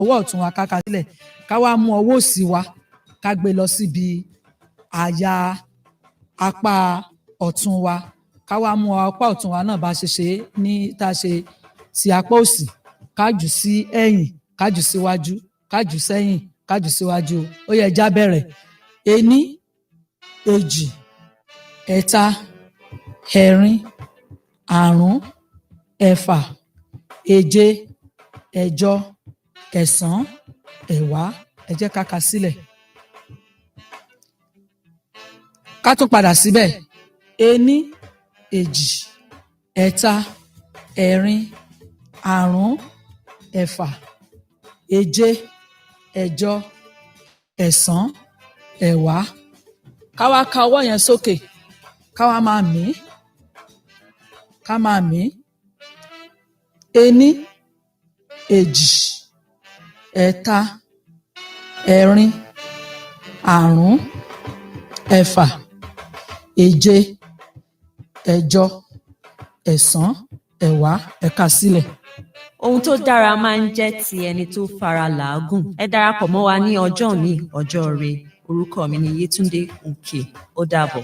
ọwọ́ ọ̀tún wa ká sílẹ̀, ká wá mú ọwọ́ òsì wa ká gbé lọ síbi àyà apá ọ̀tún wa, ká wá mú apá ọ̀tún wa náà bá ṣe ṣe ní tá a ṣe ti apá òsì, ká jù sí ẹ̀yìn, ká jù síwájú, ká jù sẹ́yìn, ká jù síwájú. Ó yẹ já bẹ̀rẹ̀. 1, 2, 3, 4, 5, 6, 7, 8, 9, 10. Ẹ jẹ́ ká kà sílẹ̀. Ká tún padà síbẹ̀. 1, 2, 3, 4, 5, 6, 7, 8, 9, 10. Ká wá ka ọwọ́ yẹn sókè, ká wá máa mí, ká máa mí. 1, 2, 3, 4, 5, 6, 7, 8, 9, 10. Ẹ kà sílẹ̀. Ohun tó dára máa ń jẹ́ ti ẹni tó fara làágùn. Ẹ darapọ̀ mọ́ wa ní ọjọ́ mi, ọjọ́ rẹ. Orúkọ mi ni Yétúndé Òkè. Ó dàbọ̀.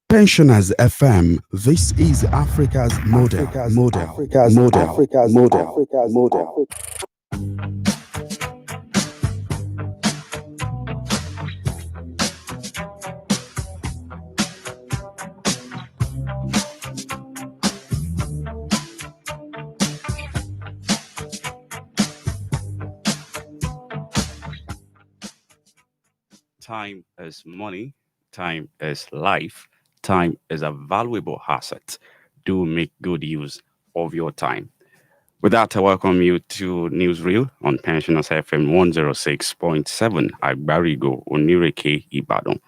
Pensioners FM, this is Africa's model. Time is money. Time is life. Time is a valuable asset. Do make good use of your time. With that, I welcome you to Newsreel on Pensioners FM 106.7 Agbarigo, Onireke, Ibadan.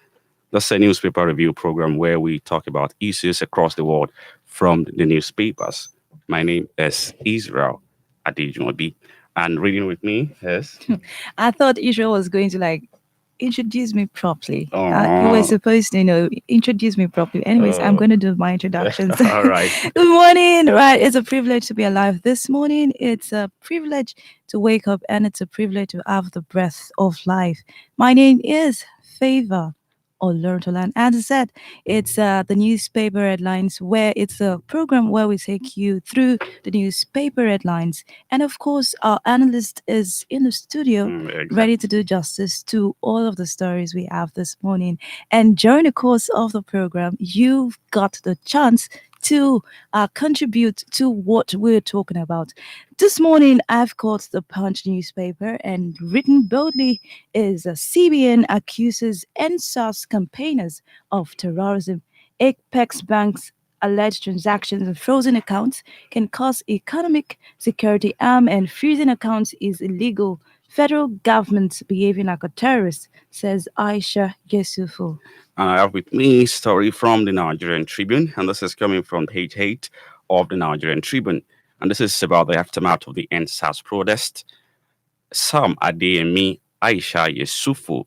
That's a newspaper review program where we talk about issues across the world from the newspapers. My name is Isreal Adejumobi, and reading with me is... I thought Israel was going to introduce me properly. You were supposed to, introduce me properly. Anyways, I'm going to do my introductions. All right. Good morning. Right. It's a privilege to be alive this morning. It's a privilege to wake up, and it's a privilege to have the breath of life. My name is Favour Oloruntola. And as I said, it's the newspaper headlines, where it's a program where we take you through the newspaper headlines. And of course, our analyst is in the studio, Exactly. ready to do justice to all of the stories we have this morning. And during the course of the program, you've got the chance to contribute to what we're talking about. This morning, I've caught the Punch newspaper, and written boldly is CBN accuses NSAS campaigners of terrorism. Apex Bank's alleged transactions and frozen accounts can cause economic security harm, and freezing accounts is illegal. Federal government behaving like a terrorist, says Aisha Yesufu. And I have with me a story from the Nigerian Tribune, and this is coming from page 8 of the Nigerian Tribune. And this is about the aftermath of the NSAS protest. Sam Adeyemi, Aisha Yesufu,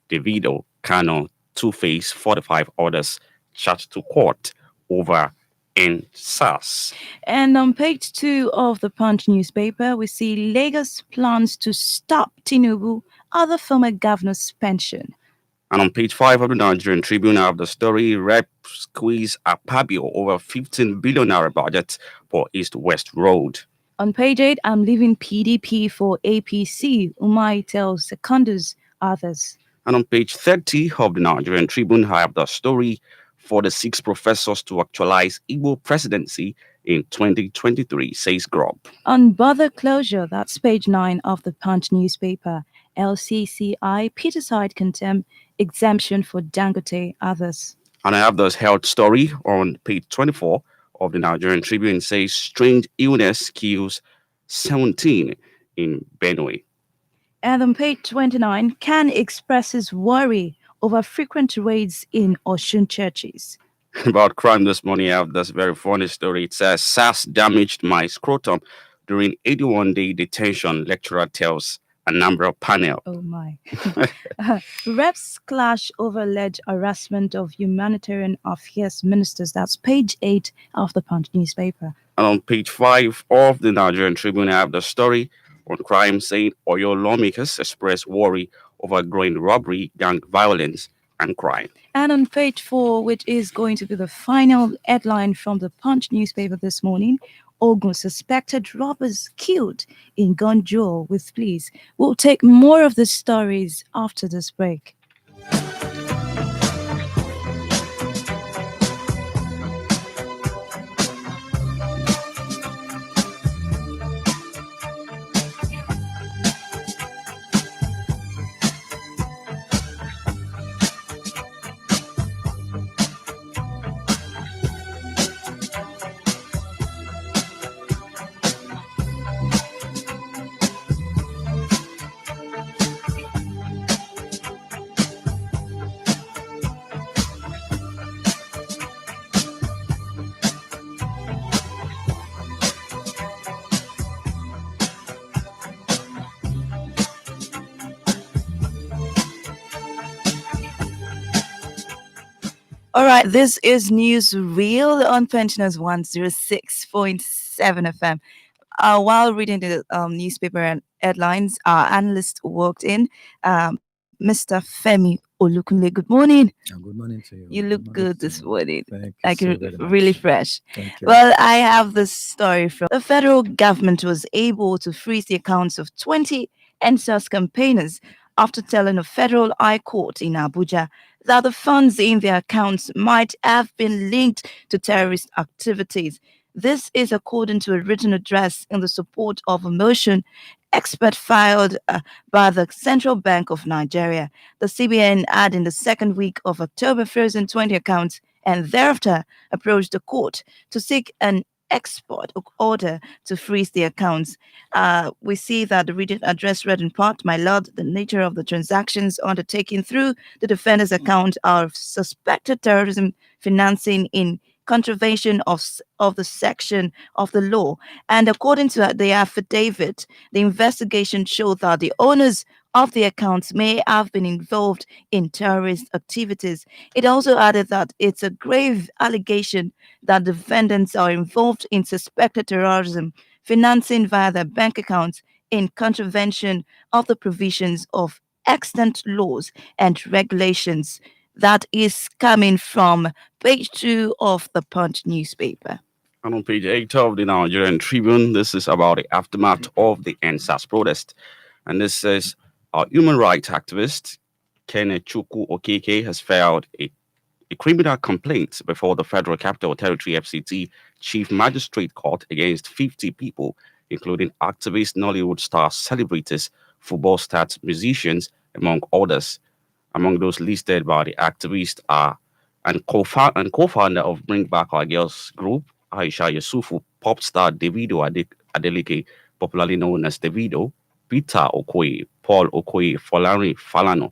Davido, Kano, Two-Face, 45 others charged to court over NSAS. And on page 2 of the Punch newspaper, we see Lagos plans to stop Tinubu, other former governor's pension. And on page 5 of the Nigerian Tribune, I have the story, Rep squeeze Akpabio over 15 billion naira budget for East-West Road. On page 8, I'm leaving PDP for APC, Umai tells seconders others. And on page 30 of the Nigerian Tribune, I have the story, for the 6 professors to actualize Igbo presidency in 2023, says Grob. On border closure, that's page 9 of the Punch newspaper. LCCI, Peterside contempt, exemption for Dangote, others. And I have this health story on page 24 of the Nigerian Tribune, says strange illness kills 17 in Benue. And on page 29, Khan expresses worry over frequent raids in Osun churches. About crime this morning, I have this very funny story. It says, SAS damaged my scrotum during 81-day detention, lecturer tells a number of panel. Oh my. Reps clash over alleged harassment of humanitarian affairs ministers. That's page 8 of the Punch newspaper. And on page 5 of the Nigerian Tribune, I have the story, on crime, saying Oyo lawmakers express worry over growing robbery, gang violence, and crime. And on page 4, which is going to be the final headline from the Punch newspaper this morning, Ogun suspected robbers killed in gun duel with police. We'll take more of the stories after this break. All right, this is News Real on Pensioners 106.7 FM. While reading the newspaper and headlines, our analyst walked in, Mr. Femi Olukunle. Good morning. Good morning to you. You look good this morning. Thank Like you so very really much. fresh. Thank you. Well, I have this story from the federal government was able to freeze the accounts of 20 NSAS campaigners after telling a federal high court in Abuja that the funds in their accounts might have been linked to terrorist activities. This is according to a written address in the support of a motion expert filed by the Central Bank of Nigeria. The CBN had in the second week of October frozen 20 accounts and thereafter approached the court to seek an export order to freeze the accounts. We see that the written address read in part, my lord, the nature of the transactions undertaken through the defender's account are suspected terrorism financing in contravention of the section of the law. And according to the affidavit, the investigation showed that the owners of the accounts may have been involved in terrorist activities. It also added that it's a grave allegation that defendants are involved in suspected terrorism financing via their bank accounts in contravention of the provisions of extant laws and regulations. That is coming from page 2 of the Punch newspaper. And on page 8 of the Nigerian Tribune, this is about the aftermath of the NSAS protest. And this says human rights activist Kenneth Chukwu Okeke has filed a criminal complaint before the Federal Capital Territory FCT Chief Magistrate Court against 50 people, including activists, Nollywood stars, celebrities, football stars, musicians, among others. Among those listed by the activists are and co-founder of Bring Back Our Girls group, Aisha Yusufu, pop star Davido Adeleke, popularly known as Davido, Peter Okoye, Paul Okoye, Folari Falano,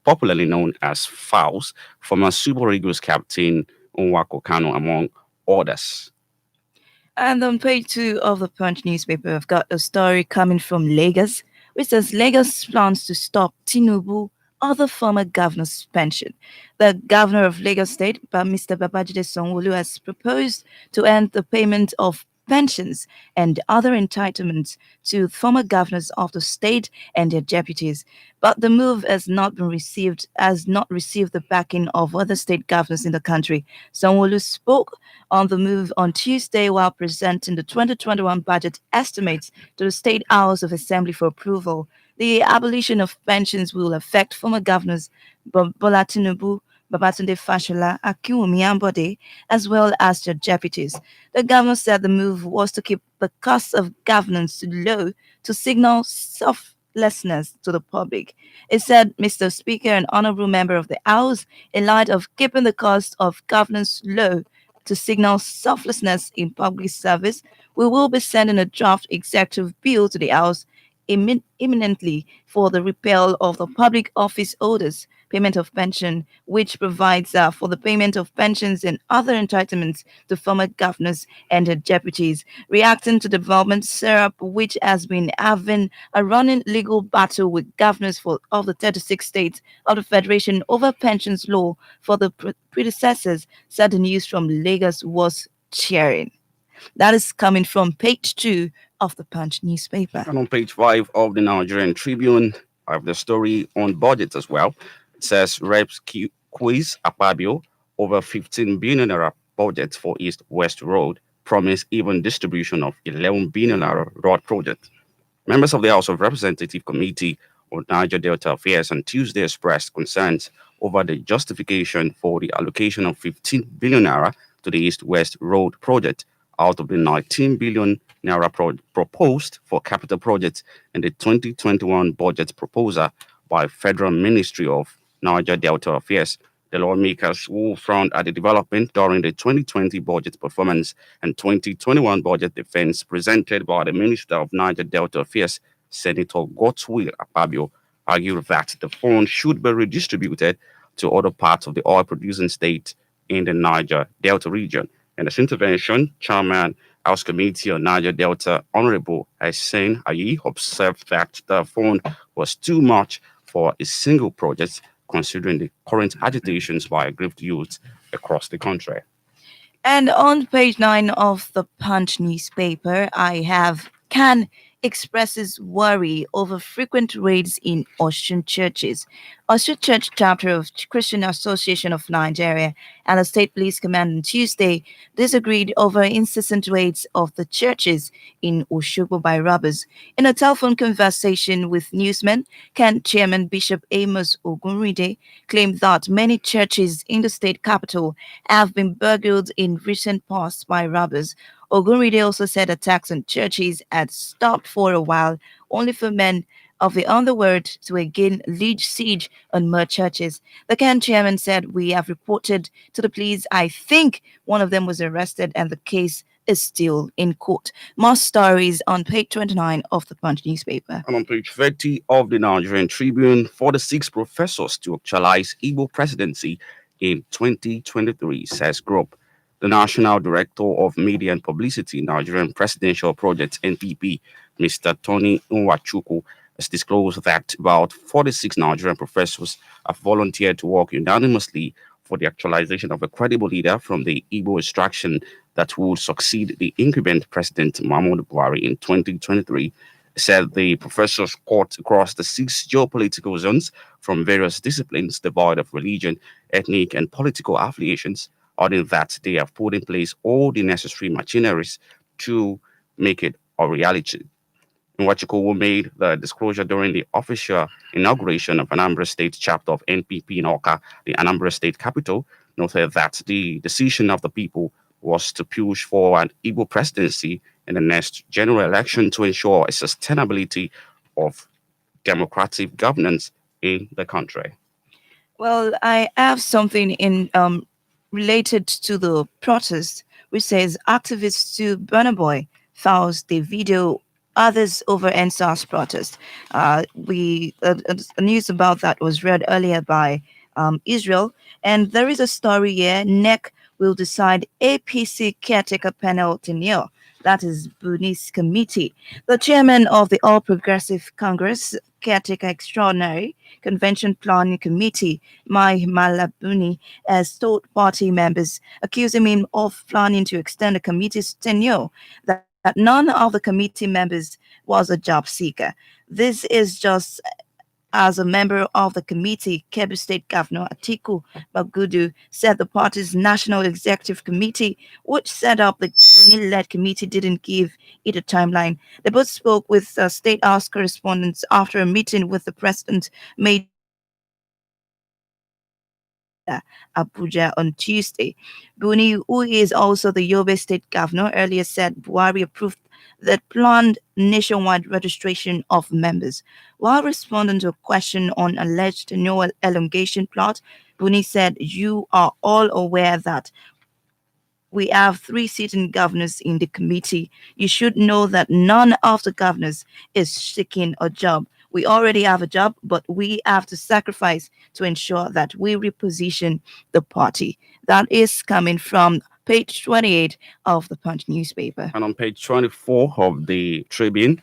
popularly known as Faust, former Super Eagles captain Onwako Kano, among others. And on page 2 of the Punch newspaper, I've got a story coming from Lagos, which says Lagos plans to stop Tinubu, other former governor's pension. The governor of Lagos State, Mr. Babajide Sanwo-Olu, has proposed to end the payment of pensions and other entitlements to former governors of the state and their deputies. But the move has not received the backing of other state governors in the country. Sanwo-Olu spoke on the move on Tuesday while presenting the 2021 budget estimates to the State House of Assembly for approval. The abolition of pensions will affect former governors Bola Tinubu, Babatunde Fashola, Akinwumi Ambode, as well as their deputies. The governor said the move was to keep the cost of governance low to signal selflessness to the public. It said, Mr. Speaker and Honorable Member of the House, in light of keeping the cost of governance low to signal selflessness in public service, we will be sending a draft executive bill to the House imminently for the repeal of the public office orders payment of pension, which provides for the payment of pensions and other entitlements to former governors and their deputies. Reacting to development, SERAP, which has been having a running legal battle with governors of the 36 states of the Federation over pensions law for the predecessors, said the news from Lagos was cheering. That is coming from page 2 of the Punch newspaper. And on page 5 of the Nigerian Tribune, I have the story on budget as well. It says Reps quiz Apabio over 15 billion naira budget for East West Road, promise even distribution of 11 billion naira road project. Members of the House of Representative Committee on Niger Delta Affairs on Tuesday expressed concerns over the justification for the allocation of 15 billion naira to the East-West Road project out of the 19 billion naira proposed for capital projects in the 2021 budget proposal by Federal Ministry of Niger Delta Affairs. The lawmakers who frowned at the development during the 2020 budget performance and 2021 budget defense presented by the Minister of Niger Delta Affairs, Senator Godswill Akpabio, argued that the fund should be redistributed to other parts of the oil-producing state in the Niger Delta region. In this intervention, Chairman House Committee on Niger Delta, Honorable Hussein Ayi, observed that the fund was too much for a single project, considering the current agitations by aggrieved youths across the country. And on page 9 of the Punch newspaper, I have Can expresses worry over frequent raids in Oshun churches. Oshun Church chapter of Christian Association of Nigeria and the State Police Command on Tuesday disagreed over incessant raids of the churches in Oshogbo by robbers. In a telephone conversation with newsmen, Can Chairman Bishop Amos Ogunride claimed that many churches in the state capital have been burgled in recent past by robbers. Ogunride also said attacks on churches had stopped for a while, only for men of the underworld to again lead siege on more churches. The Can chairman said, "We have reported to the police. I think one of them was arrested and the case is still in court." More stories on page 29 of the Punch newspaper. And on page 30 of the Nigerian Tribune, 46 professors to actualize Igbo presidency in 2023, says Group. The National Director of Media and Publicity, Nigerian Presidential Project, NPP, Mr. Tony Nwachukwu, has disclosed that about 46 Nigerian professors have volunteered to work unanimously for the actualization of a credible leader from the Igbo extraction that would succeed the incumbent President Muhammadu Buhari in 2023. Said the professors cut across the 6 geopolitical zones from various disciplines devoid of religion, ethnic, and political affiliations, adding that they have put in place all the necessary machineries to make it a reality. Nwachukwu made the disclosure during the official inauguration of Anambra State chapter of NPP in Awka, the Anambra State capital, noted that the decision of the people was to push for an Igbo presidency in the next general election to ensure a sustainability of democratic governance in the country. Well, I have something in related to the protest, which says activists to Burna Boy files the video others over NSAS protest. We news about that was read earlier by Israel, and there is a story here. NEC will decide APC caretaker panel tenure. That is Buni's committee. The chairman of the All Progressive Congress Caretaker Extraordinary Convention Planning Committee, Mai Malabuni, has told party members, accusing him of planning to extend the committee's tenure, that none of the committee members was a job seeker. This is just as a member of the committee, Kebbi State Governor Atiku Bagudu said the party's National Executive Committee, which set up the led committee, didn't give it a timeline. They both spoke with State House correspondents after a meeting with the president made Abuja on Tuesday. Buni, who is also the Yobe State Governor, earlier said Buhari approved the planned nationwide registration of members. While responding to a question on alleged no elongation plot, Buni said, "You are all aware that we have 3 sitting governors in the committee. You should know that none of the governors is seeking a job. We already have a job, but we have to sacrifice to ensure that we reposition the party." That is coming from page 28 of the Punch newspaper. And on page 24 of the Tribune,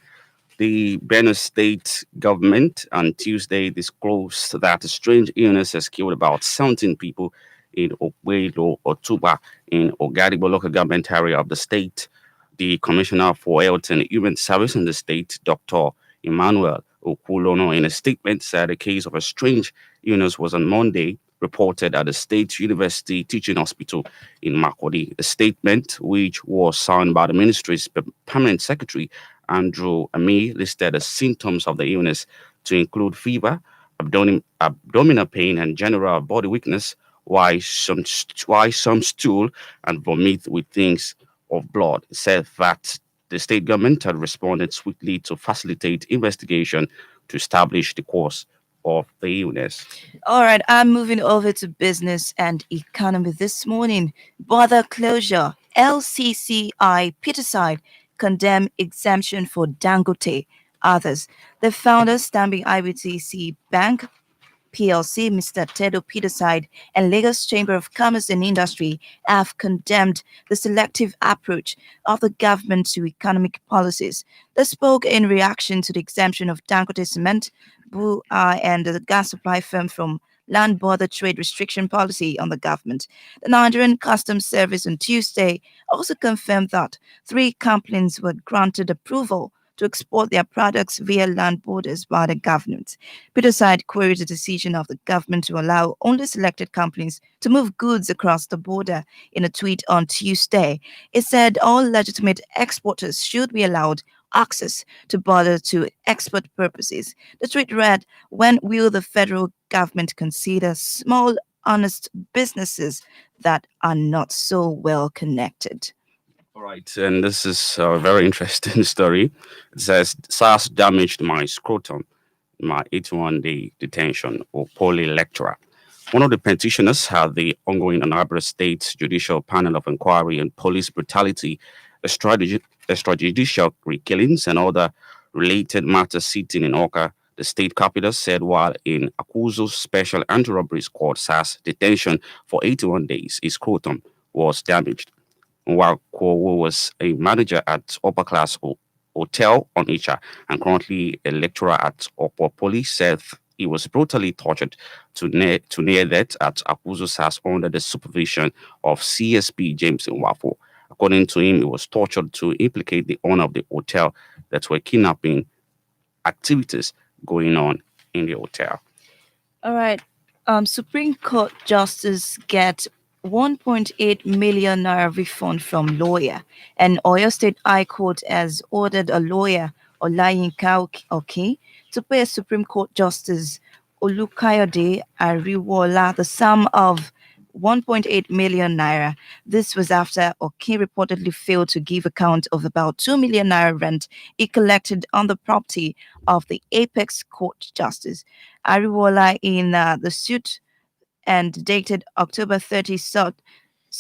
the Benue State government on Tuesday disclosed that a strange illness has killed about 17 people in Okwedo, Otuba, in Ogadibo local government area of the state. The Commissioner for Health and Human Service in the state, Dr. Emmanuel Okulono, in a statement said a case of a strange illness was on Monday reported at the State University Teaching Hospital in Makodi. The statement, which was signed by the ministry's permanent secretary, Andrew Ami, listed the symptoms of the illness to include fever, abdominal pain, and general body weakness, while some stool and vomit with things of blood. It said that the state government had responded swiftly to facilitate investigation to establish the cause of the illness. All right, I'm moving over to business and economy this morning. Border closure. LCCI Peterside condemn exemption for Dangote. Others. The founder, Stanbic IBTC Bank PLC, Mr. Tedo Peterside, and Lagos Chamber of Commerce and Industry have condemned the selective approach of the government to economic policies. They spoke in reaction to the exemption of Dangote Cement, and the gas supply firm from land border trade restriction policy on the government. The Nigerian Customs Service on Tuesday also confirmed that 3 companies were granted approval to export their products via land borders by the government. Peterside queried the decision of the government to allow only selected companies to move goods across the border. In a tweet on Tuesday, it said all legitimate exporters should be allowed access to border to export purposes. The tweet read, "When will the federal government consider small, honest businesses that are not so well connected?" All right, and this is a very interesting story. It says SARS damaged my scrotum, my 81-day detention or poly lecturer. One of the petitioners had the ongoing Anambra State Judicial Panel of Inquiry on Police Brutality, extrajudicial killings, and other related matters sitting in Oka, the state capital, said while in Akuzo's Special Anti-Robbery Squad SARS detention for 81 days, his scrotum was damaged. While Kwowo was a manager at Upper Class Hotel on Isha and currently a lecturer at Opo Poly, said he was brutally tortured to near death at Akuzo SAS under the supervision of CSP James Nwafo. According to him, he was tortured to implicate the owner of the hotel that were kidnapping activities going on in the hotel. All right. Supreme Court Justice get 1.8 million naira refund from lawyer, and Oyo State High Court has ordered a lawyer, Olayinka Oki, to pay Supreme Court Justice Olukayode Ariwola the sum of 1.8 million naira. This was after Oki reportedly failed to give account of about 2 million naira rent he collected on the property of the Apex Court Justice. Ariwola, in the suit and dated October 30, sought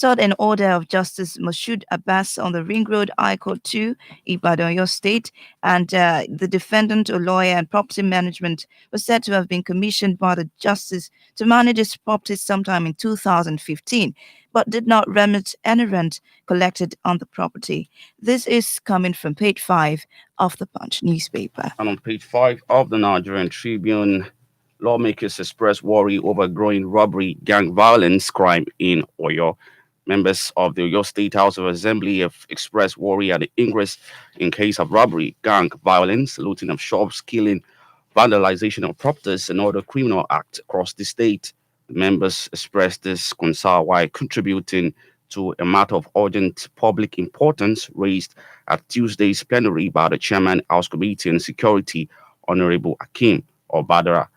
an order of Justice Moshood Abbas on the Ring Road High Court 2, Ibadan, Oyo State, and the defendant, a lawyer and property management, was said to have been commissioned by the justice to manage his property sometime in 2015, but did not remit any rent collected on the property. This is coming from page 5 of the Punch newspaper. And on page 5 of the Nigerian Tribune, lawmakers express worry over growing robbery, gang violence, crime in Oyo. Members of the Oyo State House of Assembly have expressed worry at the increase in case of robbery, gang violence, looting of shops, killing, vandalization of properties, and other criminal acts across the state. The members expressed this concern while contributing to a matter of urgent public importance raised at Tuesday's plenary by the Chairman, House Committee on Security, Honorable Akim Obadara.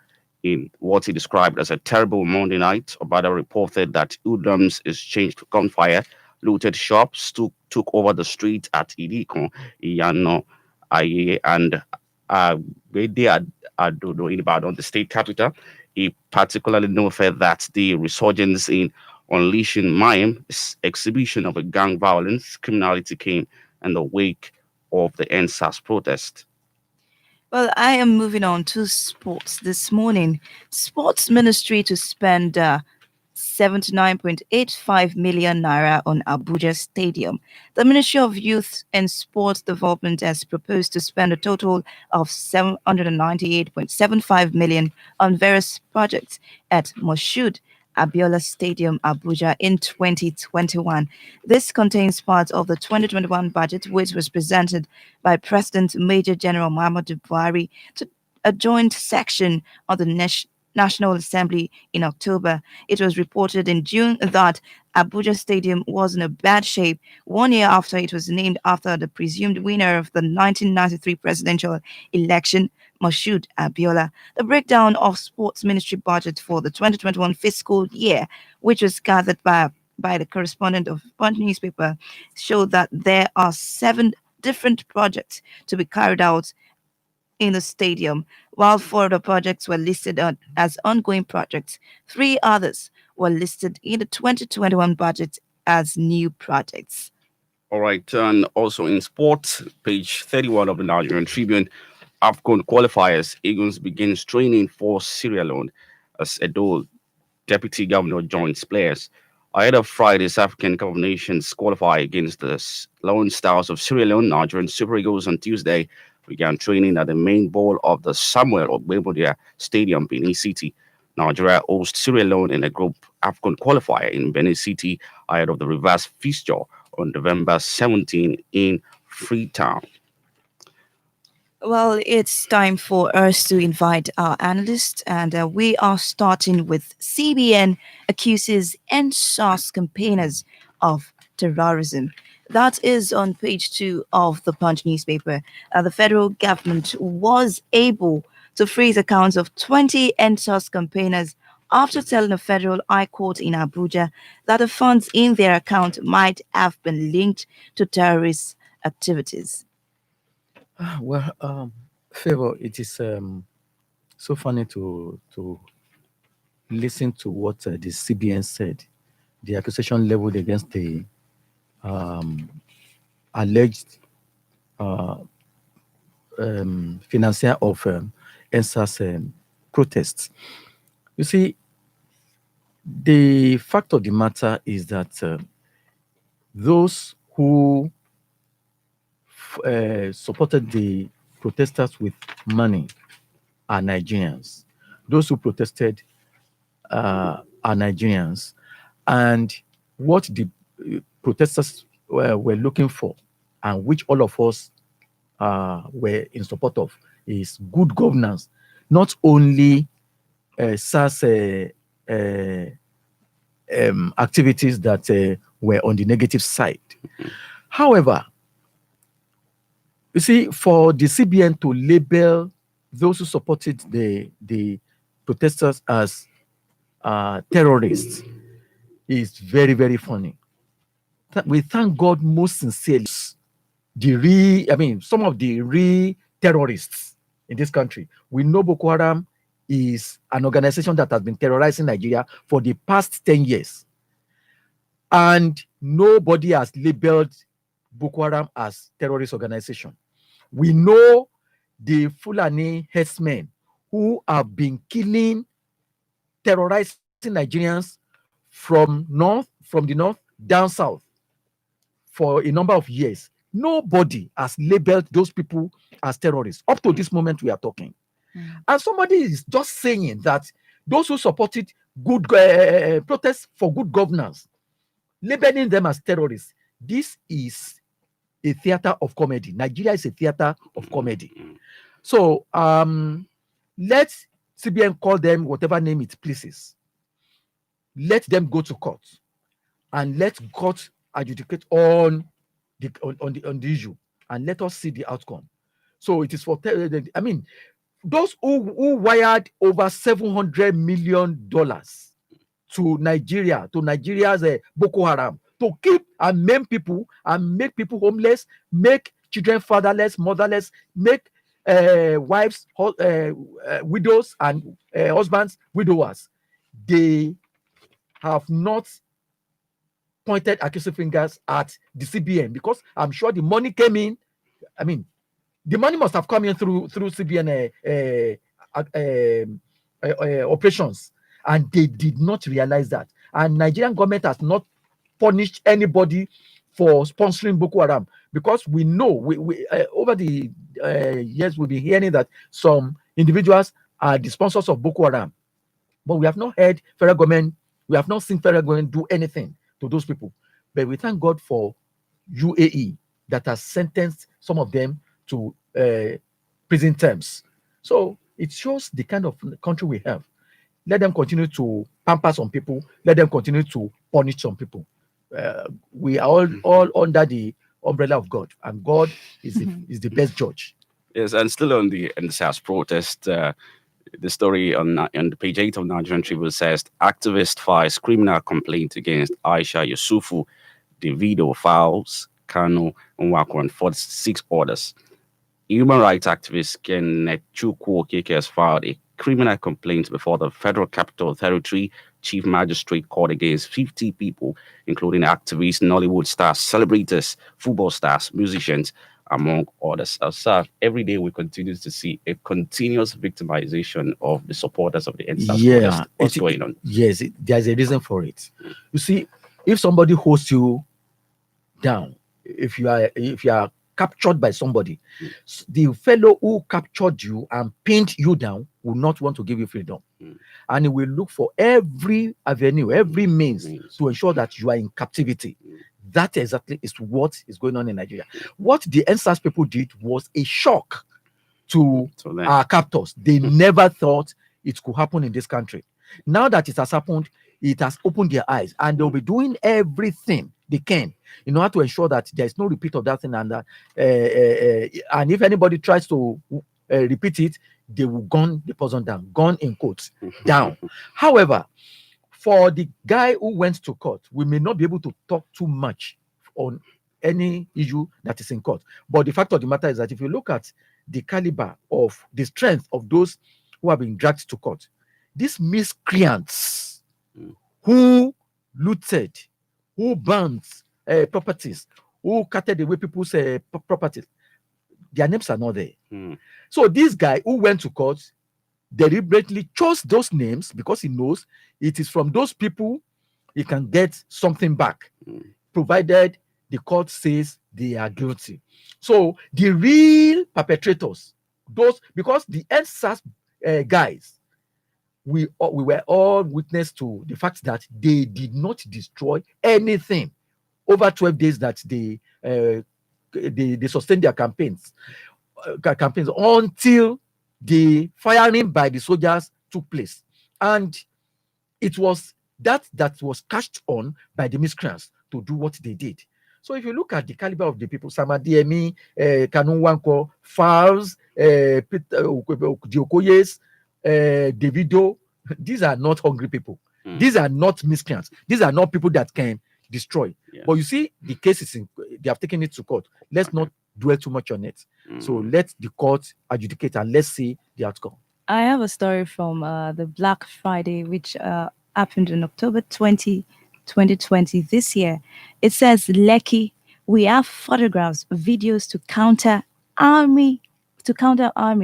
In what he described as a terrible Monday night, Obada reported that hoodlums exchanged gunfire, looted shops, took over the street at Idikon, Iyano, Aye, and Adodo in Ibadan, the state capital. He particularly noted that the resurgence in unleashing Mayim exhibition of a gang violence criminality came in the wake of the NSAS protest. Well, I am moving on to sports this morning. Sports Ministry to spend 79.85 million naira on Abuja Stadium. The Ministry of Youth and Sports Development has proposed to spend a total of 798.75 million on various projects at Moshood Abiola Stadium, Abuja in 2021. This contains parts of the 2021 budget, which was presented by President Major General Muhammadu Buhari to a joint section of the National Assembly in October. It was reported in June that Abuja Stadium was in a bad shape 1 year after it was named after the presumed winner of the 1993 presidential election, Moshood Abiola. The breakdown of Sports Ministry budget for the 2021 fiscal year, which was gathered by the correspondent of Punch newspaper, showed that there are 7 different projects to be carried out in the stadium. While 4 of the projects were listed as ongoing projects, 3 others were listed in the 2021 budget as new projects. All right, and also in sports, page 31 of the Nigerian Tribune, AFCON qualifiers, Eagles begins training for Sierra Leone as Edo Deputy Governor joins players. Ahead of Friday's African Cup of Nations qualify against the Lone Stars of Sierra Leone, Nigerian Super Eagles on Tuesday began training at the main bowl of the Samuel Ogbemudia Stadium, Benin City. Nigeria hosts Sierra Leone in a group AFCON qualifier in Benin City ahead of the reverse fixture on November 17 in Freetown. Well, it's time for us to invite our analysts, and we are starting with CBN accuses NSAS campaigners of terrorism. That is on page 2 of the Punch newspaper. The federal government was able to freeze accounts of 20 NSAS campaigners after telling a federal high court in Abuja that the funds in their account might have been linked to terrorist activities. Well, Favour, it is so funny to listen to what the CBN said. The accusation leveled against the alleged financier of NSAS protests. You see, the fact of the matter is that those who supported the protesters with money are Nigerians. Those who protested are Nigerians. And what the protesters were looking for, and which all of us were in support of, is good governance, not only SARS activities that were on the negative side. However, you see, for the CBN to label those who supported the protesters as terrorists is very, very funny. We thank God most sincerely. Some of the real terrorists in this country. We know Boko Haram is an organization that has been terrorizing Nigeria for the past 10 years. And nobody has labeled Boko Haram as terrorist organization. We know the Fulani herdsmen who have been killing, terrorizing Nigerians from the north down south for a number of years. Nobody has labeled those people as terrorists up to this moment we are talking. And somebody is just saying that those who supported good protests for good governance, labeling them as terrorists, this is a theater of comedy. Nigeria is a theater of comedy. So let CBN call them whatever name it pleases. Let them go to court, and let court adjudicate on the issue, and let us see the outcome. So it is for those who wired over $700 million to Nigeria, to Nigeria's Boko Haram, to keep and maim people and make people homeless, make children fatherless, motherless, make wives widows and husbands widowers. They have not pointed accusing fingers at the CBN, because I'm sure the money came in. The money must have come in through CBN operations, and they did not realize that. And Nigerian government has not punished anybody for sponsoring Boko Haram, because we know we over the years we've been hearing that some individuals are the sponsors of Boko Haram, but we have not heard federal government We have not seen federal government do anything to those people. But we thank God for UAE that has sentenced some of them to prison terms. So it shows the kind of country we have. Let them continue to pamper some people. Let them continue to punish some people. We are all under the umbrella of God, and God is the best judge. Yes, and still on the SARS protest, the story on the page 8 of Nigerian Tribune says activist files criminal complaint against Aisha Yusufu, Davido files Kano Nwako and 46 orders. Human rights activist Kenneth Chukwu Okeke has filed a criminal complaint before the Federal Capital Territory Chief Magistrate Court against 50 people, including activists, Nollywood stars, celebrators, football stars, musicians, among others. Sir, every day we continue to see a continuous victimization of the supporters of the NSAS protest. What's going on? Yes, there's a reason for it. You see, if somebody holds you down, if you are captured by somebody, the fellow who captured you and pinned you down will not want to give you freedom. And he will look for every avenue, every means to ensure that you are in captivity. That exactly is what is going on in Nigeria. What the NSAS people did was a shock to our captors. They never thought it could happen in this country. Now that it has happened, it has opened their eyes, and they'll be doing everything they can in order to ensure that there is no repeat of that thing, and that and if anybody tries to repeat it, they will gun the person down, gun in quotes, down. However, for the guy who went to court, we may not be able to talk too much on any issue that is in court. But the fact of the matter is that if you look at the caliber of the strength of those who have been dragged to court, these miscreants who looted, who burned properties, who carted away people's properties, their names are not there. So this guy who went to court deliberately chose those names because he knows it is from those people he can get something back, provided the court says they are guilty. So the real perpetrators, those, because the NSAS guys, we were all witness to the fact that they did not destroy anything over 12 days that they sustained their campaigns until the firing by the soldiers took place. And it was that was cashed on by the miscreants to do what they did. So if you look at the caliber of the people, Samadiemi, Kanu Nwankwo, Falz, Diokoyes, Davido, these are not hungry people. These are not miscreants. These are not people that can destroy. Yes. But you see, the case is they have taken it to court. Let's not dwell too much on it. So let the court adjudicate and let's see the outcome. I have a story from the Black Friday, which happened in October 2020 this year. It says, Lekki, we have photographs, videos to counter army,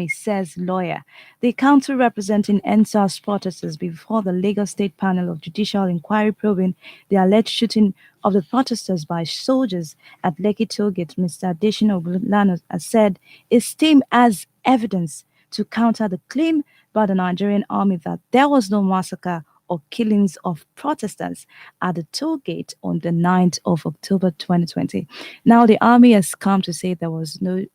says lawyer. The counsel representing NSAS protesters before the Lagos State Panel of Judicial Inquiry probing the alleged shooting of the protesters by soldiers at Lekki Tollgate, Mr. Adejumobi has said his team has evidence to counter the claim by the Nigerian army that there was no massacre or killings of protesters at the toll gate on the 9th of October 2020. Now the army has come to say there was no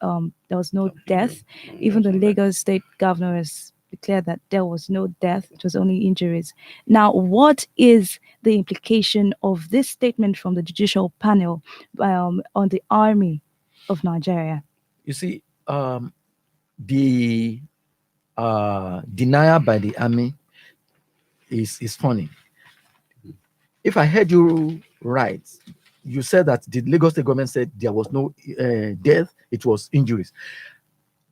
death. Even the Lagos State governor has declared that there was no death, it was only injuries. Now, what is the implication of this statement from the judicial panel on the army of Nigeria? You see, the denial by the army is funny. If I heard you right, you said that the Lagos State government said there was no death, it was injuries.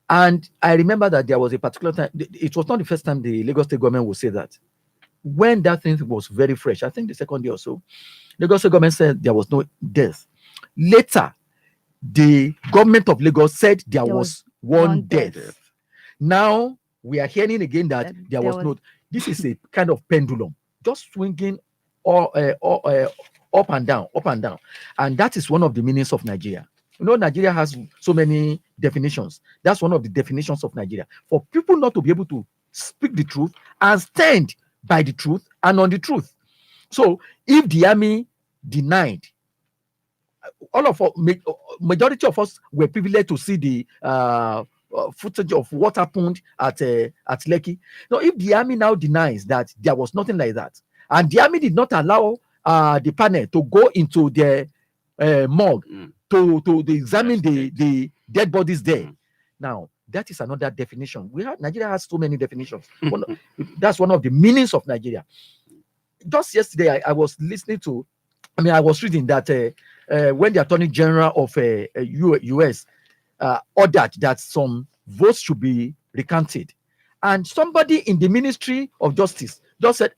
And I remember that there was a particular time, it was not the first time the Lagos State government would say that. When that thing was very fresh, I think the second day or so, Lagos State government said there was no death. Later, the government of Lagos said there was one death. Now, we are hearing again that there was no. This is a kind of pendulum, just swinging up and down, and that is one of the meanings of Nigeria. You know, Nigeria has so many definitions. That's one of the definitions of Nigeria. For people not to be able to speak the truth and stand by the truth and on the truth. So if the army denied, all of us, majority of us were privileged to see the footage of what happened at Lekki. Now, if the army now denies that there was nothing like that, and the army did not allow the panel to go into the morgue to examine the dead bodies there, now that is another definition. Nigeria has so many definitions. That's one of the meanings of Nigeria. Just yesterday, I was listening to, I was reading that when the Attorney General of US ordered that some votes should be recounted, and somebody in the Ministry of Justice just said,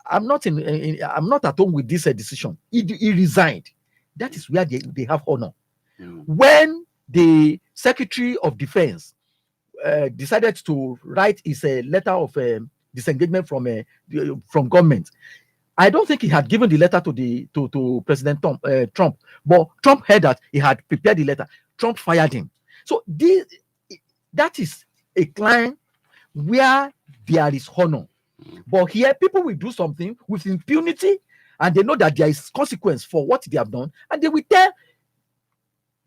I'm not at home with this decision. He resigned. That is where they have honor. When the Secretary of Defense decided to write his letter of disengagement from government, I don't think he had given the letter to President Trump, but Trump heard that he had prepared the letter. Trump fired him. So that is a climb where there is honor. But here, people will do something with impunity, and they know that there is consequence for what they have done, and they will tell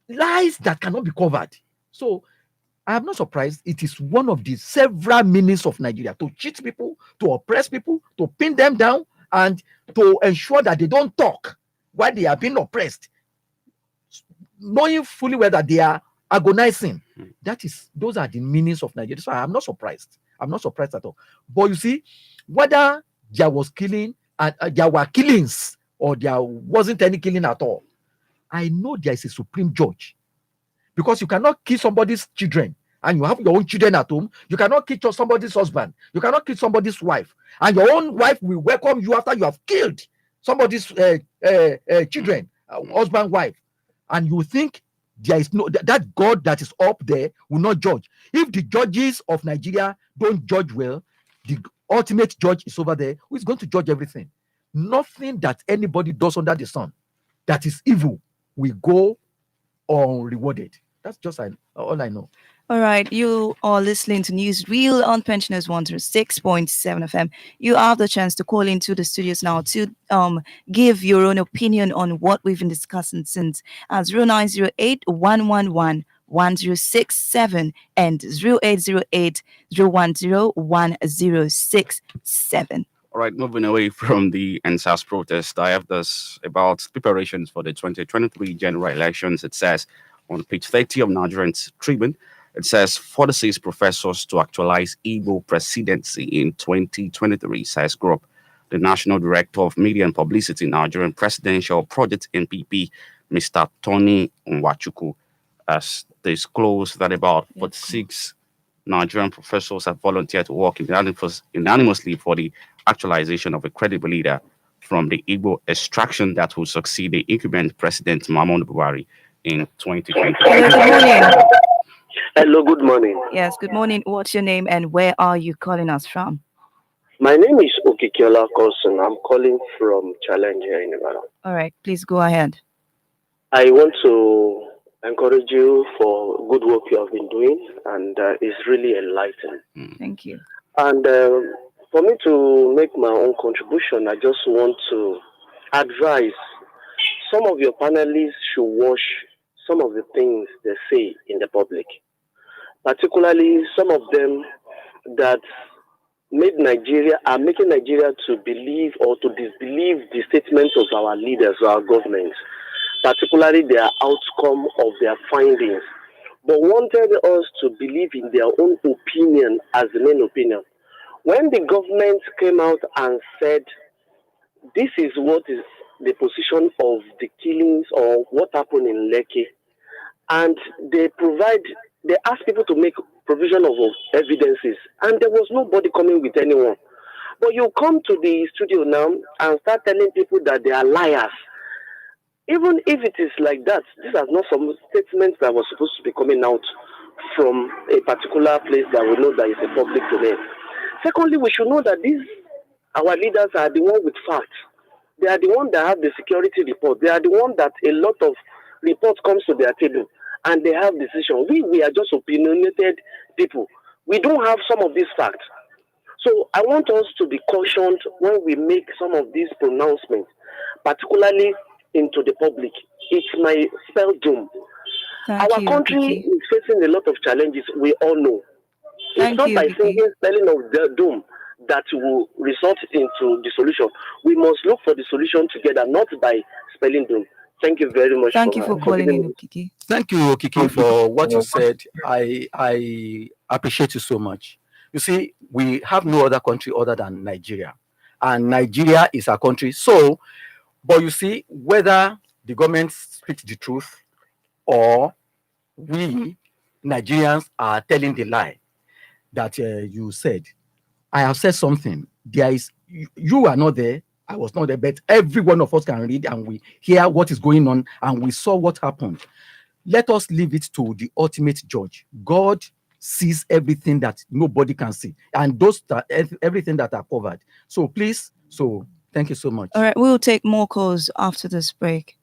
lies that cannot be covered. So I am not surprised. It is one of the several meanings of Nigeria to cheat people, to oppress people, to pin them down, and to ensure that they don't talk while they are being oppressed, knowing fully well that they are agonizing. Those are the meanings of Nigeria. So I'm not surprised. I'm not surprised at all. But you see, whether there was killing and there were killings or there wasn't any killing at all, I know there is a supreme judge, because you cannot kill somebody's children and you have your own children at home. You cannot kill somebody's husband. You cannot kill somebody's wife, and your own wife will welcome you after you have killed somebody's children, husband, wife, and you think there is that God that is up there will not judge. If the judges of Nigeria don't judge well, the ultimate judge is over there, who is going to judge everything. Nothing that anybody does under the sun that is evil will go unrewarded. That's just all I know. All right, you are listening to Newsreel on Pensioners 106.7 FM. You have the chance to call into the studios now to give your own opinion on what we've been discussing since, at 0908-111-1067 and 0808-010-1067. All right, moving away from the NSAS protest, I have this about preparations for the 2023 general elections. It says on page 30 of Nigerian Tribune, it says 46 professors to actualize Igbo presidency in 2023, says Group. The National Director of Media and Publicity, Nigerian Presidential Project NPP, Mr. Tony Nwachuku, has disclosed that about 46 Nigerian professors have volunteered to work unanimously for the actualization of a credible leader from the Igbo extraction that will succeed the incumbent President Muhammadu Buhari in 2020. Hello, good morning. Hello, good morning. Yes, good morning. What's your name and where are you calling us from? My name is Okikiola Colson. I'm calling from Challenge here in Nevada. All right, please go ahead. I want to encourage you for good work you have been doing, and it's really enlightening. Thank you. And for me to make my own contribution, I just want to advise some of your panelists should watch some of the things they say in the public, particularly some of them that are making Nigeria to believe or to disbelieve the statements of our leaders or our government, particularly their outcome of their findings, but wanted us to believe in their own opinion as the main opinion. When the government came out and said, this is what is the position of the killings or what happened in Lekki, and they asked people to make provision of evidences, and there was nobody coming with anyone. But you come to the studio now and start telling people that they are liars. Even if it is like that, these are not some statements that were supposed to be coming out from a particular place that we know that is a public domain. Secondly, we should know that our leaders are the ones with facts. They are the ones that have the security report. They are the ones that a lot of reports comes to their table and they have decisions. We are just opinionated people. We don't have some of these facts. So I want us to be cautioned when we make some of these pronouncements, particularly into the public. It might spell doom. Thank Our you, country Kiki. is facing a lot of challenges, we all know. It's Thank not you, by Kiki. thinking spelling of the doom that will result into the solution. We must look for the solution together, not by spelling doom. Thank you very much. Thank you for calling giving in, me. Kiki. Thank you, Kiki, for what you said. I appreciate you so much. You see, we have no other country other than Nigeria, and Nigeria is our country. So, but you see, whether the government speaks the truth or we Nigerians are telling the lie that you said. I have said something. There is you are not there. I was not there, but every one of us can read and we hear what is going on and we saw what happened. Let us leave it to the ultimate judge. God sees everything that nobody can see, and those that everything that are covered. So please, thank you so much. All right, we'll take more calls after this break.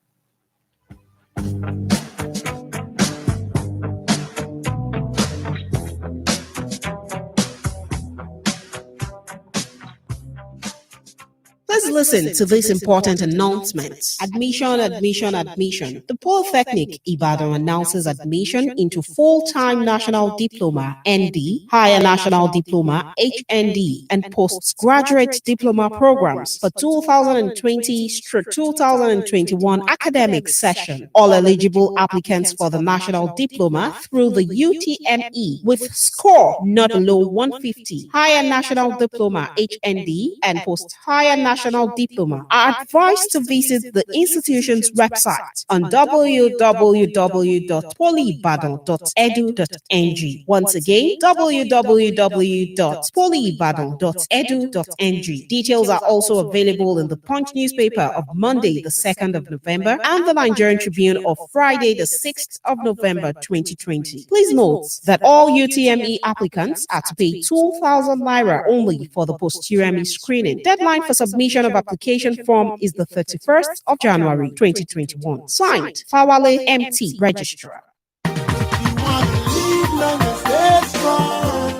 Please listen to this important announcement. Admission. The Polytechnic Ibadan announces admission into full-time National Diploma (ND), Higher National Diploma (HND), and postgraduate diploma programs for 2020/2021 academic session. All eligible applicants for the National Diploma through the UTME with score not below 150, Higher National Diploma (HND), and post-higher National Diploma are advised to visit the institution's website on www.polyibadan.edu.ng. Once again, www.polyibadan.edu.ng. Details are also available in the Punch newspaper of Monday, the 2nd of November, and the Nigerian Tribune of Friday, the 6th of November, 2020. Please note that all UTME applicants are to pay 2,000 naira only for the post-UTME screening. Deadline for submission of application form is the 31st of January 2021. Signed, Fawale MT, Registrar.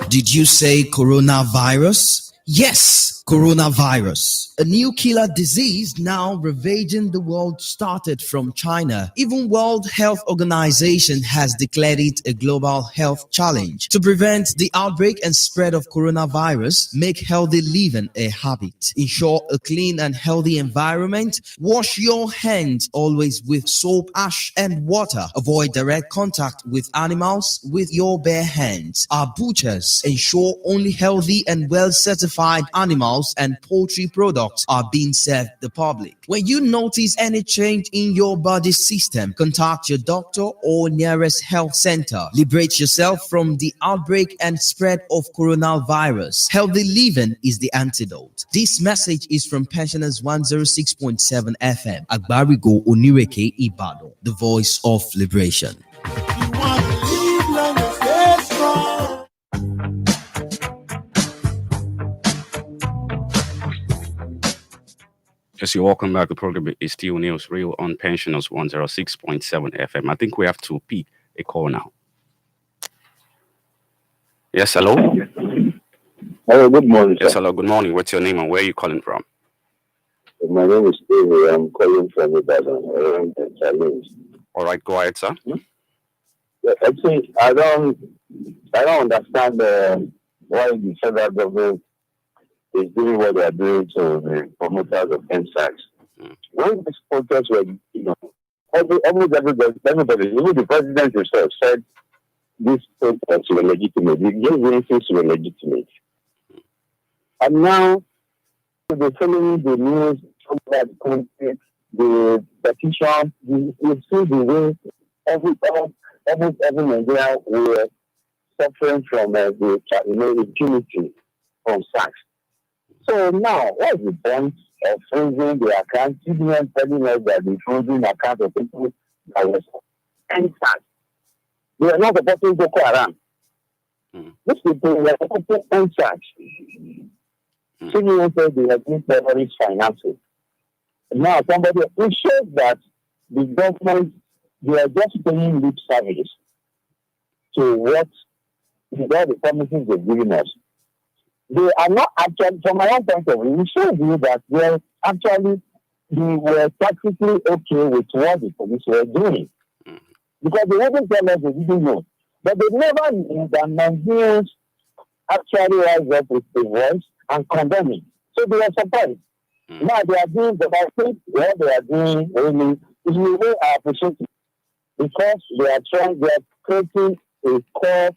Did you say coronavirus? Yes, coronavirus. A new killer disease now ravaging the world started from China. Even World Health Organization has declared it a global health challenge. To prevent the outbreak and spread of coronavirus, make healthy living a habit. Ensure a clean and healthy environment. Wash your hands always with soap, ash, and water. Avoid direct contact with animals with your bare hands. Our butchers ensure only healthy and well-certified animals and poultry products are being served the public. When you notice any change in your body system, contact your doctor or nearest health center. Liberate yourself from the outbreak and spread of coronavirus. Healthy living is the antidote. This message is from Pensioners 106.7 FM, Agbarigo Onireke Ibadan, the voice of liberation. Yes, you're welcome back. The program is still News Real on Pensioners 106.7 FM. I think we have to pick a call now. Yes, hello? Hello, good morning. Yes, hello, good morning. What's your name and where are you calling from? My name is Favour. I'm calling from Ibadan. All right, go ahead, sir. Actually, I don't understand why the federal government is doing what they are doing to the promoters of NSACs. When these protests were, almost everybody, even the president himself said these protests were legitimate. These races were legitimate. And now, they're following the news, the petition, you see the way almost every Nigeria were suffering from the impunity from SACS. So now, what is the point of freezing the account? CBN telling us that the freezing account of people that was NSACS. They are not supporting Boko Haram. These people were supporting NSACS. CBN says they have been terrorist financing. Now, it shows that the government, they are just paying lip service to what the promises they're giving us. they are not actually, from my own point of view, we should view that they were practically okay with what the police were doing. Because they wouldn't tell us they didn't know. But they never knew that Nigerians actually rise up with a voice and condemn it. So they were surprised. Now they are doing, but I think what they are doing really is the way I appreciate it. Because they are creating a core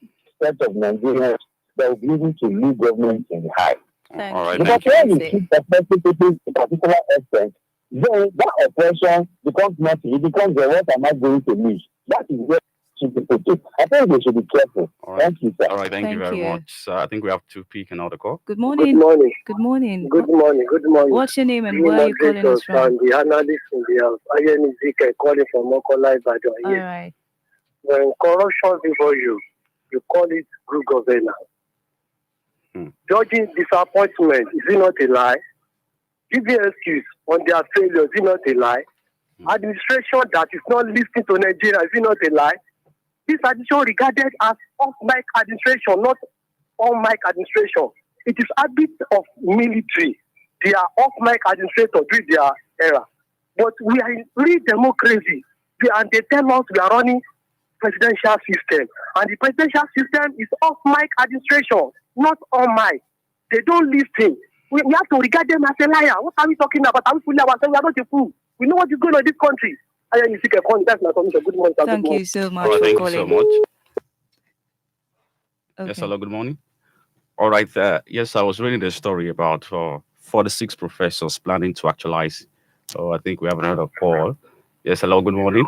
set of Nigerians that will be able to lead government in the high. All right, because when you keep affecting people to a particular extent, then that oppression becomes nothing. It becomes what am I going to lose? That is where should be put. I think they should be careful. All right. Thank you, sir. All right, thank you very much. I think we have to pick another call. Good morning. Good morning. Good morning. Good morning. Good morning. What's your name and where are you calling us from? And the analyst in the house. I am Ezekiel calling from Mokola Ibadan. All right. When corruption before you call it good governance. Judging disappointment, is it not a lie? Giving excuse on their failure, is it not a lie? Administration that is not listening to Nigeria, is it not a lie? This administration regarded as off-mic administration, not on-mic administration. It is a bit of military. They are off-mic administrators during their era. But we are in real democracy. And they tell us we are running presidential system. And the presidential system is off-mic administration, not on-mic. They don't listen. We have to regard them as a liar. What are we talking about? Are we fooling ourselves? We are not a fool. We know what is going on in this country. That's my comment. Good morning. Thank you so much All right, for thank calling. you so much. Okay. Yes, hello, good morning. All right, yes, I was reading the story about 46 professors planning to actualize. So I think we have another call. Yes, hello, good morning.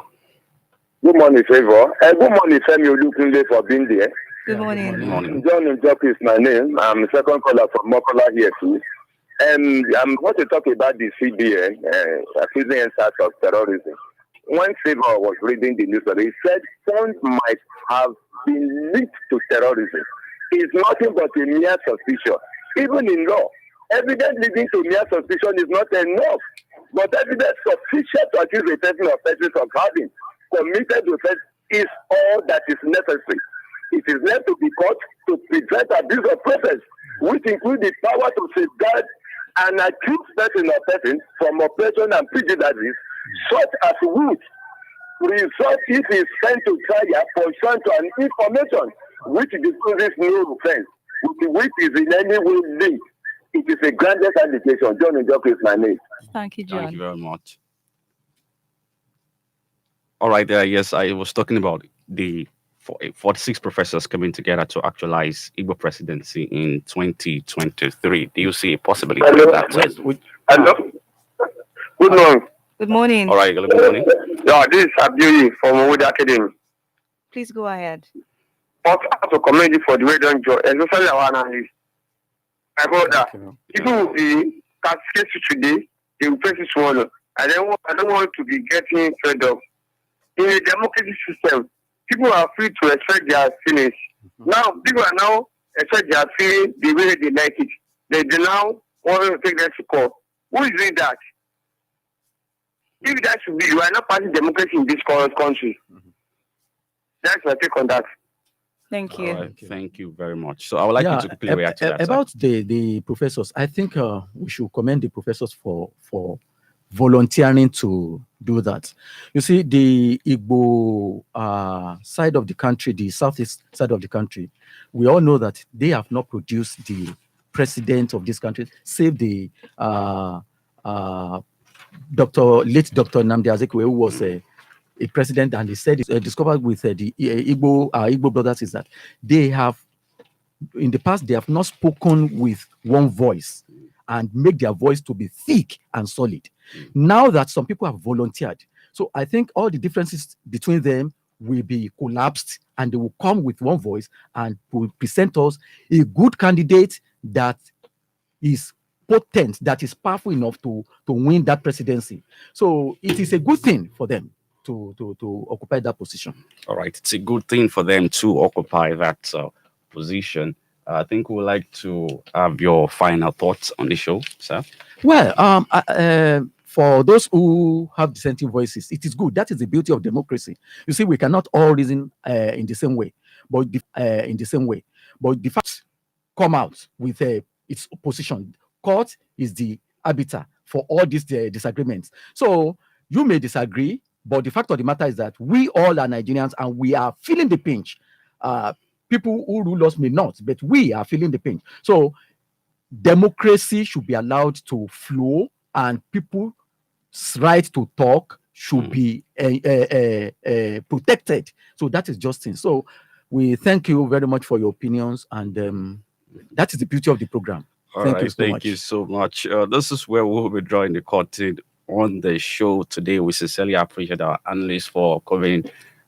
Good morning, Favour. Good morning, Femi Olukunle, for being there. Good morning. Good morning. John Njoku is my name. I'm the second caller from Mokola here too. And I'm going to talk about the CBN, accusing answers of terrorism. When Favour was reading the news, he said funds might have been linked to terrorism. It's nothing but a mere suspicion. Even in law, evidence leading to mere suspicion is not enough. But evidence sufficient to accuse a person or persons of having committed offense is all that is necessary. It is left to be court to prevent abuse of process, which includes the power to safeguard an accused person or person from oppression and prejudices, such as would result if he is sent to trial pursuant to an information which discloses no offense, which is in any way linked. It is a groundless allegation. John Njoku is my name. Thank you, John. Thank you very much. All right, yes, I was talking about the 46 professors coming together to actualize Igbo presidency in 2023. Do you see a possibility of that? Yes, hello. Good morning. Good morning. All right, good morning. Yeah, this is Abdul from Wood Academy. Please go ahead. Also, to commend you for the way done job, especially our analyst. My brother, people will be cascaded today, they will face this one. I don't want to be getting fed up. In a democratic system, people are free to express their feelings. Now, people are now express their feelings the way they like it. They now want to take that to court. Who is doing that? If that should be, you are not passing democracy in this country. That's my take on that. Thank you. All right, thank you very much. So I would like you to quickly react to that. About the professors, I think we should commend the professors for volunteering to do that. You see, the Igbo side of the country, the southeast side of the country, we all know that they have not produced the president of this country, save the late Dr. Nnamdi Azikiwe, who was a president, and he said discovered with the Igbo brothers is that they have, in the past, they have not spoken with one voice and make their voice to be thick and solid. Now that some people have volunteered, so I think all the differences between them will be collapsed and they will come with one voice and will present us a good candidate that is potent, that is powerful enough to win that presidency. So it is a good thing for them to occupy that position. All right, it's a good thing for them to occupy that position. I think we would like to have your final thoughts on the show, sir. Well, for those who have dissenting voices, it is good. That is the beauty of democracy. You see, we cannot all reason in the same way, but the facts come out with its position. Court is the arbiter for all these disagreements. So you may disagree, but the fact of the matter is that we all are Nigerians and we are feeling the pinch. People who rule us may not, but we are feeling the pinch. So democracy should be allowed to flow, and people's right to talk should be protected. So that is justice. So we thank you very much for your opinions, and that is the beauty of the program. Thank you so much. This is where we'll be drawing the curtain on the show today. We sincerely appreciate our analysts for coming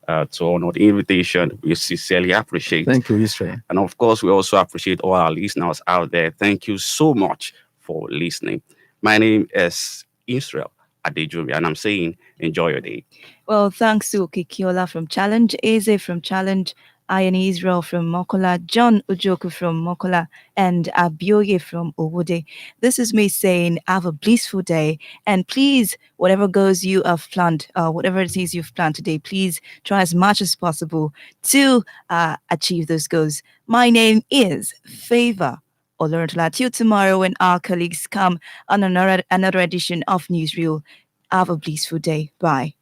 to honor the invitation. We sincerely appreciate. Thank you, Israel. And of course, we also appreciate all our listeners out there. Thank you so much for listening. My name is Isreal Adejumobi, and I'm saying enjoy your day. Well, thanks to Kikiola from Challenge, Eze from Challenge, Ian Israel from Mokola, John Ujoku from Mokola, and Abioye from Owode. This is me saying have a blissful day, and please, whatever goals you have planned, whatever it is you've planned today, please try as much as possible to achieve those goals. My name is Favour Oloruntola. Till tomorrow when our colleagues come on another edition of Newsreel. Have a blissful day. Bye.